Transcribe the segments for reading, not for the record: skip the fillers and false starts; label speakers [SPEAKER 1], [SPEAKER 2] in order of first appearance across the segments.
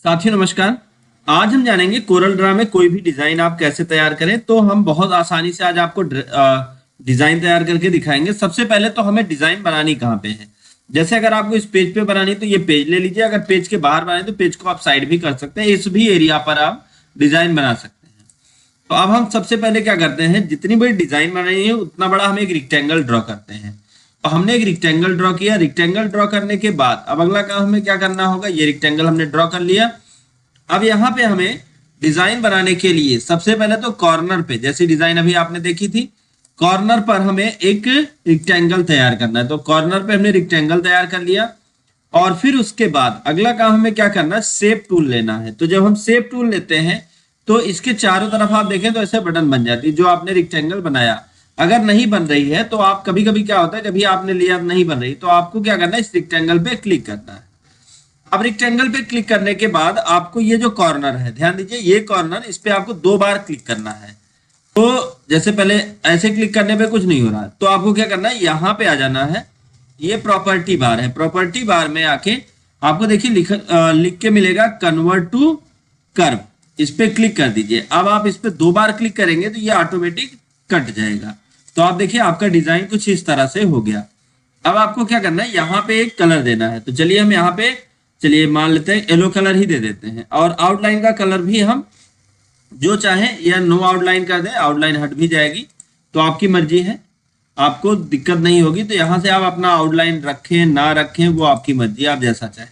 [SPEAKER 1] साथियों नमस्कार। आज हम जानेंगे कोरल ड्रा में कोई भी डिजाइन आप कैसे तैयार करें। तो हम बहुत आसानी से आज आपको डिजाइन तैयार करके दिखाएंगे। सबसे पहले तो हमें डिजाइन बनानी कहाँ पे है। जैसे अगर आपको इस पेज पे बनानी है तो ये पेज ले लीजिए। अगर पेज के बाहर बनाए तो पेज को आप साइड भी कर सकते हैं। इस भी एरिया पर आप डिजाइन बना सकते हैं। तो अब हम सबसे पहले क्या करते हैं, जितनी बड़ी डिजाइन बनानी है उतना बड़ा हम एक रिक्टेंगल ड्रॉ करते हैं। तो हमने एक रिक्टेंगल ड्रॉ किया। रिक्टेंगल ड्रॉ करने के बाद अब अगला काम हमें क्या करना होगा, ये रिक्टेंगल हमने ड्रॉ कर लिया। अब यहाँ पे हमें डिजाइन बनाने के लिए सबसे पहले तो कॉर्नर पे, जैसी डिजाइन अभी आपने देखी थी, कॉर्नर पर हमें एक रिक्टेंगल तैयार करना है। तो कॉर्नर पे हमने रिक्टेंगल तैयार कर लिया और फिर उसके बाद अगला काम हमें क्या करना है, शेप टूल लेना है। तो जब हम शेप टूल लेते हैं तो इसके चारों तरफ आप देखें तो ऐसे बटन बन जाती है। जो आपने रिक्टेंगल बनाया अगर नहीं बन रही है तो आप कभी कभी क्या होता है, कभी आपने लिया नहीं बन रही तो आपको क्या करना है, इस रिक्टेंगल पे क्लिक करना है। अब रेक्टेंगल पे क्लिक करने के बाद आपको ये जो कॉर्नर है, ध्यान दीजिए ये कॉर्नर, इस पे आपको 2 बार क्लिक करना है। तो जैसे पहले ऐसे क्लिक करने पे कुछ नहीं हो रहा, तो आपको क्या करना है, यहाँ पे आ जाना है। ये प्रॉपर्टी बार है। प्रॉपर्टी बार में आके आपको देखिए लिख के मिलेगा कन्वर्ट टू कर्व। इस पे क्लिक कर दीजिए। अब आप इस पे 2 बार क्लिक करेंगे तो ये ऑटोमेटिक कट जाएगा। तो आप देखिए आपका डिजाइन कुछ इस तरह से हो गया। अब आपको क्या करना है, यहाँ पे एक कलर देना है। तो चलिए हम यहाँ पे, चलिए मान लेते हैं येलो कलर ही दे देते हैं। और आउटलाइन का कलर भी हम जो चाहे या नो आउटलाइन कर दें, आउटलाइन हट भी जाएगी। तो आपकी मर्जी है, आपको दिक्कत नहीं होगी। तो यहाँ से आप अपना आउटलाइन रखें ना रखें वो आपकी मर्जी, आप जैसा चाहें।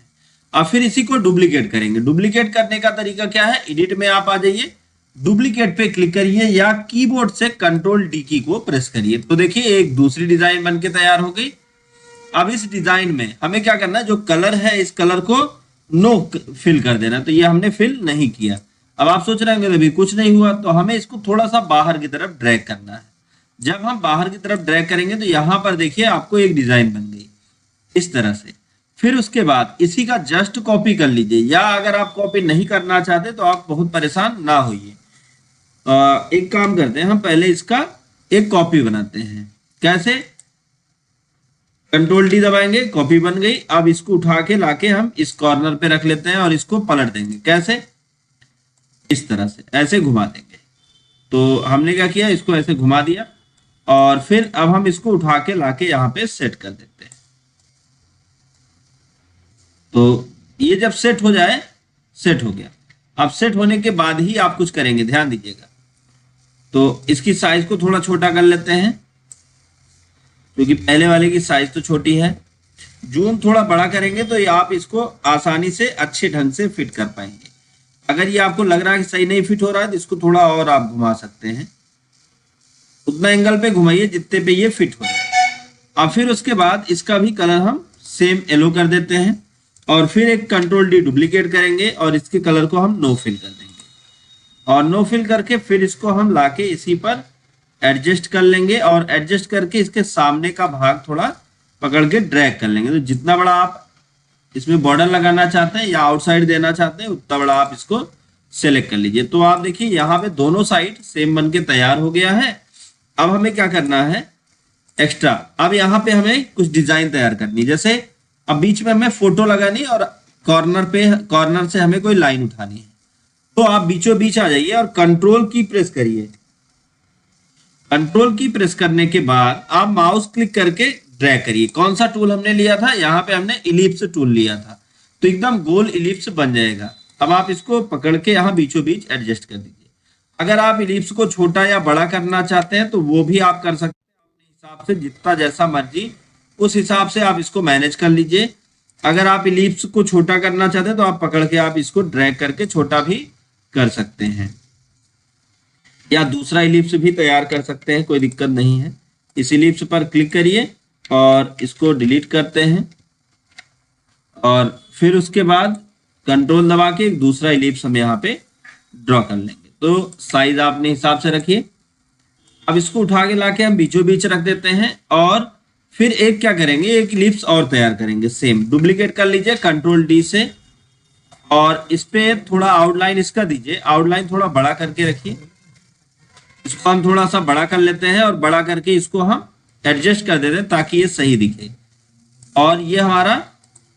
[SPEAKER 1] अब फिर इसी को डुप्लीकेट करेंगे। डुप्लीकेट करने का तरीका क्या है, एडिट में आप आ जाइए, डुप्लीकेट पे क्लिक करिए या कीबोर्ड से कंट्रोल डी की को प्रेस करिए। तो देखिए एक दूसरी डिजाइन बनके तैयार हो गई। अब इस डिजाइन में हमें क्या करना है, जो कलर है इस कलर को नो फिल कर देना। तो ये हमने फिल नहीं किया। अब आप सोच रहे होंगे अभी कुछ नहीं हुआ, तो हमें इसको थोड़ा सा बाहर की तरफ ड्रैग करना है। जब हम बाहर की तरफ ड्रैग करेंगे तो यहां पर देखिए आपको एक डिजाइन बन गई इस तरह से। फिर उसके बाद इसी का जस्ट कॉपी कर लीजिए, या अगर आप कॉपी नहीं करना चाहते तो आप बहुत परेशान ना होइए। एक काम करते हैं, हम पहले इसका एक कॉपी बनाते हैं। कैसे, कंट्रोल डी दबाएंगे, कॉपी बन गई। अब इसको उठा के लाके हम इस कॉर्नर पे रख लेते हैं और इसको पलट देंगे। कैसे, इस तरह से ऐसे घुमा देंगे। तो हमने क्या किया, इसको ऐसे घुमा दिया और फिर अब हम इसको उठा के लाके यहाँ पे सेट कर देते हैं। तो ये जब सेट हो जाए, सेट हो गया। अब सेट होने के बाद ही आप कुछ करेंगे, ध्यान दीजिएगा। तो इसकी साइज को थोड़ा छोटा कर लेते हैं क्योंकि पहले वाले की साइज तो छोटी है। जूम थोड़ा बड़ा करेंगे तो ये आप इसको आसानी से अच्छे ढंग से फिट कर पाएंगे। अगर ये आपको लग रहा है कि सही नहीं फिट हो रहा है तो इसको थोड़ा और आप घुमा सकते हैं। उतना एंगल पे घुमाइए जितने पे ये फिट हो जाए। अब फिर उसके बाद इसका भी कलर हम सेम येलो कर देते हैं और फिर एक कंट्रोल डी डुप्लीकेट करेंगे और इसके कलर को हम नो फिल कर देंगे। और नो फिल करके फिर इसको हम लाके इसी पर एडजस्ट कर लेंगे और एडजस्ट करके इसके सामने का भाग थोड़ा पकड़ के ड्रैग कर लेंगे। तो जितना बड़ा आप इसमें बॉर्डर लगाना चाहते हैं या आउटसाइड देना चाहते हैं उतना बड़ा आप इसको सेलेक्ट कर लीजिए। तो आप देखिए यहाँ पे दोनों साइड सेम बन के तैयार हो गया है। अब हमें क्या करना है एक्स्ट्रा, अब यहाँ पे हमें कुछ डिजाइन तैयार करनी। जैसे अब बीच में हमें फोटो लगानी और कॉर्नर से हमें कोई लाइन उठानी है। तो आप बीचों बीच आ जाइए और कंट्रोल की प्रेस करिए। कंट्रोल की प्रेस करने के बाद आप माउस क्लिक करके ड्रैग करिए। कौन सा टूल हमने लिया था, यहाँ पे हमने इलिप्स टूल लिया था। तो एकदम गोल इलिप्स बन जाएगा। अब आप इसको पकड़ के यहाँ बीचों बीच एडजस्ट कर दीजिए। अगर आप इलिप्स को छोटा या बड़ा करना चाहते हैं तो वो भी आप कर सकते हैं अपने हिसाब से, जितना जैसा मर्जी उस हिसाब से आप इसको मैनेज कर लीजिए। अगर आप इलिप्स को छोटा करना चाहते हैं तो आप पकड़ के आप इसको ड्रैग करके छोटा भी कर सकते हैं या दूसरा इलिप्स भी तैयार कर सकते हैं, कोई दिक्कत नहीं है। इस इलिप्स पर क्लिक करिए और इसको डिलीट करते हैं और फिर उसके बाद कंट्रोल दबा के एक दूसरा इलिप्स हम यहाँ पे ड्रॉ कर लेंगे। तो साइज आप अपने हिसाब से रखिए। अब इसको उठा के लाके हम बीचों बीच रख देते हैं और फिर एक क्या करेंगे, एक इलिप्स और तैयार करेंगे। सेम डुप्लीकेट कर लीजिए कंट्रोल डी से और इस पे थोड़ा आउटलाइन इसका दीजिए। आउटलाइन थोड़ा बड़ा करके रखिए। इसको हम थोड़ा सा बड़ा कर लेते हैं और बड़ा करके इसको हम एडजस्ट कर देते हैं ताकि ये सही दिखे। और ये हमारा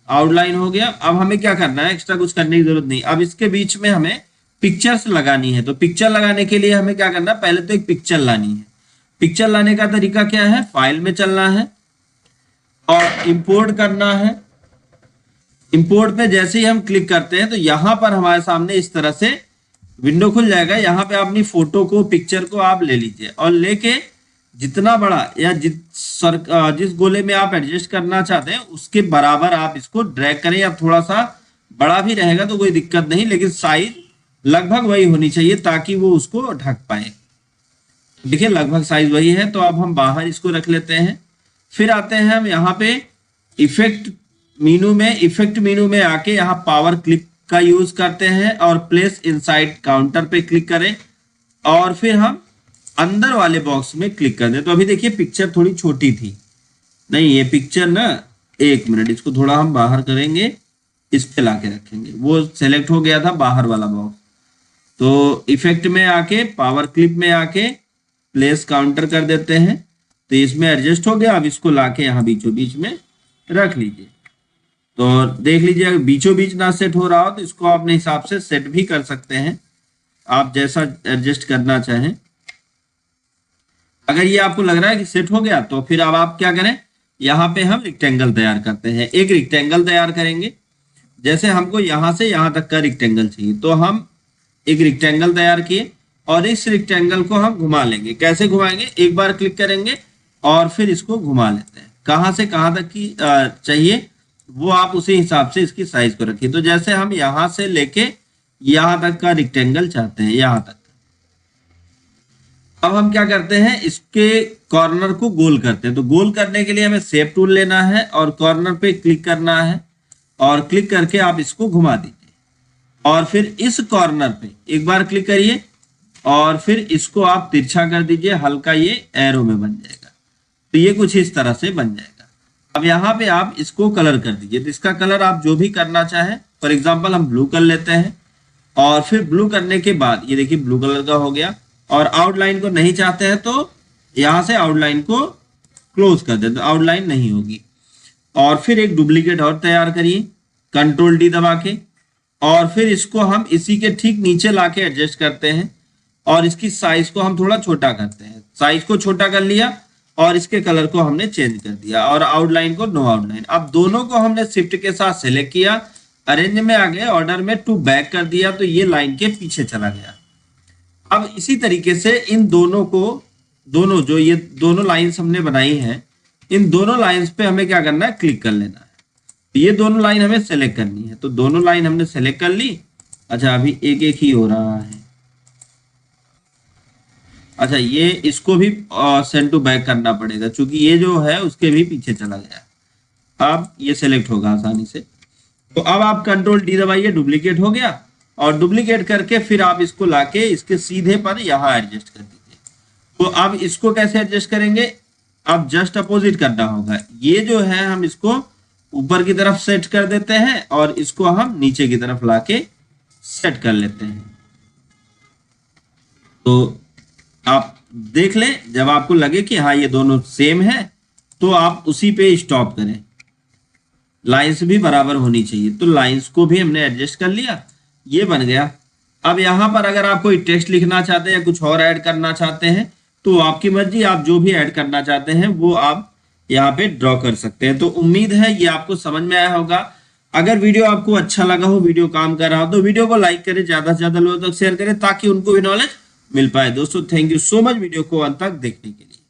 [SPEAKER 1] आउटलाइन हो गया। अब हमें क्या करना है, एक्स्ट्रा कुछ करने की जरूरत नहीं। अब इसके बीच में हमें पिक्चर्स लगानी है। तो पिक्चर लगाने के लिए हमें क्या करना है, पहले तो एक पिक्चर लानी है। पिक्चर लाने का तरीका क्या है, फाइल में चलना है और इंपोर्ट करना है। इंपोर्ट पे जैसे ही हम क्लिक करते हैं तो यहां पर हमारे सामने इस तरह से विंडो खुल जाएगा। यहाँ पे अपनी फोटो को, पिक्चर को आप ले लीजिए और लेके जितना बड़ा या जिस गोले में आप एडजस्ट करना चाहते हैं उसके बराबर आप इसको ड्रैग करें। या थोड़ा सा बड़ा भी रहेगा तो कोई दिक्कत नहीं, लेकिन साइज लगभग वही होनी चाहिए ताकि वो उसको ढक पाए। देखिए लगभग साइज वही है। तो अब हम बाहर इसको रख लेते हैं। फिर आते हैं हम यहाँ पे इफेक्ट मेनू में आके यहाँ पावर क्लिप का यूज करते हैं और प्लेस इनसाइड काउंटर पे क्लिक करें और फिर हम अंदर वाले बॉक्स में क्लिक कर दें। तो अभी देखिए पिक्चर थोड़ी छोटी थी, नहीं ये पिक्चर ना, एक मिनट इसको थोड़ा हम बाहर करेंगे, इस पे लाके रखेंगे। वो सेलेक्ट हो गया था बाहर वाला बॉक्स। तो इफेक्ट में आके पावर क्लिप में आके प्लेस काउंटर कर देते हैं तो इसमें एडजस्ट हो गया। अब इसको लाके यहाँ बीचों बीच में रख लीजिए। तो देख लीजिए अगर बीचों बीच ना सेट हो रहा हो तो इसको अपने हिसाब से सेट भी कर सकते हैं, आप जैसा एडजस्ट करना चाहें। अगर ये आपको लग रहा है कि सेट हो गया तो फिर अब आप क्या करें, यहाँ पे हम रेक्टेंगल तैयार करते हैं। एक रेक्टेंगल तैयार करेंगे। जैसे हमको यहाँ से यहाँ तक का रेक्टेंगल चाहिए तो हम एक रेक्टेंगल तैयार किए और इस रेक्टेंगल को हम घुमा लेंगे। कैसे घुमाएंगे, एक बार क्लिक करेंगे और फिर इसको घुमा लेते हैं। कहाँ से कहाँ तक की चाहिए वो आप उसी हिसाब से इसकी साइज को रखिए। तो जैसे हम यहाँ से लेके यहाँ तक का रेक्टेंगल चाहते हैं, यहाँ तक। अब हम क्या करते हैं, इसके कॉर्नर को गोल करते हैं। तो गोल करने के लिए हमें शेप टूल लेना है और कॉर्नर पे क्लिक करना है और क्लिक करके आप इसको घुमा दीजिए और फिर इस कॉर्नर पे एक बार क्लिक करिए और फिर इसको आप तिरछा कर दीजिए, हल्का ये एरो में बन जाएगा। तो ये कुछ इस तरह से बन जाएगा। अब यहाँ पे आप इसको कलर कर दीजिए। तो इसका कलर आप जो भी करना चाहें, फॉर एग्जांपल हम ब्लू कर लेते हैं और फिर ब्लू करने के बाद ये देखिए ब्लू कलर का हो गया। और आउटलाइन को नहीं चाहते हैं तो यहाँ से आउटलाइन को क्लोज कर देते, तो आउटलाइन नहीं होगी। और फिर एक डुप्लीकेट और तैयार करिए कंट्रोल डी दबा के और फिर इसको हम इसी के ठीक नीचे लाके एडजस्ट करते हैं और इसकी साइज को हम थोड़ा छोटा करते हैं। साइज को छोटा कर लिया और इसके कलर को हमने चेंज कर दिया और आउटलाइन को नो आउटलाइन। अब दोनों को हमने शिफ्ट के साथ सेलेक्ट किया, अरेंज में आ गए, ऑर्डर में टू बैक कर दिया तो ये लाइन के पीछे चला गया। अब इसी तरीके से इन दोनों को, दोनों जो ये दोनों लाइंस हमने बनाई हैं, इन दोनों लाइंस पे हमें क्या करना है, क्लिक कर लेना है। ये दोनों लाइन हमें सेलेक्ट करनी है। तो दोनों लाइन हमने सेलेक्ट कर ली। अच्छा अभी एक एक ही हो रहा है। अच्छा ये इसको भी सेंड टू बैक करना पड़ेगा क्योंकि ये जो है उसके भी पीछे चला गया। अब ये सेलेक्ट होगा आसानी से। तो अब आप कंट्रोल डी दबाइए, डुप्लीकेट हो गया और डुप्लीकेट करके फिर आप इसको लाके इसके सीधे पर यहाँ एडजस्ट कर दीजिए। तो अब इसको कैसे एडजस्ट करेंगे, अब जस्ट अपोजिट करना होगा। ये जो है हम इसको ऊपर की तरफ सेट कर देते हैं और इसको हम नीचे की तरफ लाके सेट कर लेते हैं। तो आप देख लें, जब आपको लगे कि हाँ ये दोनों सेम है तो आप उसी पे स्टॉप करें। लाइंस भी बराबर होनी चाहिए। तो लाइंस को भी हमने एडजस्ट कर लिया, ये बन गया। अब यहाँ पर अगर आप कोई टेक्स्ट लिखना चाहते हैं या कुछ और ऐड करना चाहते हैं तो आपकी मर्जी, आप जो भी ऐड करना चाहते हैं वो आप यहाँ पे ड्रॉ कर सकते हैं। तो उम्मीद है ये आपको समझ में आया होगा। अगर वीडियो आपको अच्छा लगा हो, वीडियो काम कर रहा हो तो वीडियो को लाइक करें, ज्यादा से ज्यादा लोगों तक शेयर करें ताकि उनको भी नॉलेज मिल पाए। दोस्तों thank you so much video को अंत तक देखने के लिए।